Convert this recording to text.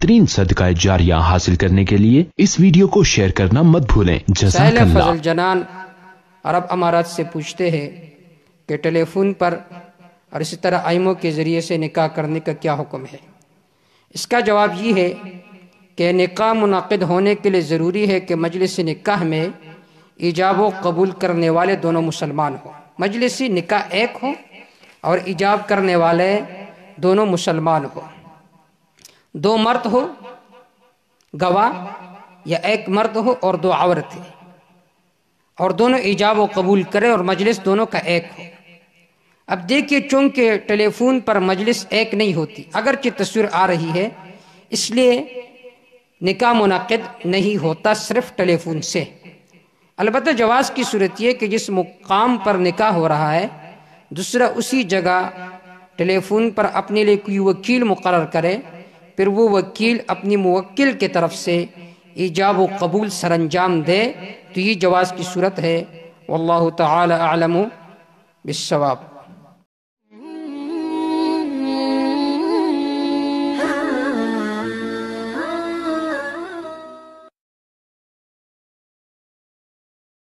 بہترین صدقہ جاریہ حاصل کرنے کے لیے اس ویڈیو کو شیئر کرنا مت بھولیں۔ جزاک اللہ۔ فضل جنان عرب امارات سے پوچھتے ہیں کہ ٹیلی فون پر اور اسی طرح آئموں کے ذریعے سے نکاح کرنے کا کیا حکم ہے؟ اس کا جواب یہ ہے کہ نکاح منعقد ہونے کے لیے ضروری ہے کہ مجلس نکاح میں ایجاب و قبول کرنے والے دونوں مسلمان ہوں۔ مجلس نکاح ایک ہو اور ایجاب کرنے والے دونوں مسلمان ہو، دو مرد ہو گواہ یا ایک مرد ہو اور دو عورتیں، اور دونوں ایجاب و قبول کرے اور مجلس دونوں کا ایک ہو۔ اب دیکھیے، چونکہ ٹیلی فون پر مجلس ایک نہیں ہوتی، اگرچہ تصویر آ رہی ہے، اس لیے نکاح منعقد نہیں ہوتا صرف ٹیلی فون سے۔ البتہ جواز کی صورت یہ کہ جس مقام پر نکاح ہو رہا ہے دوسرا اسی جگہ ٹیلی فون پر اپنے لیے کوئی وکیل مقرر کرے، پھر وہ وکیل اپنی موکل کے طرف سے ایجاب و قبول سر انجام دے، تو یہ جواز کی صورت ہے۔ واللہ تعالی اعلم بالصواب۔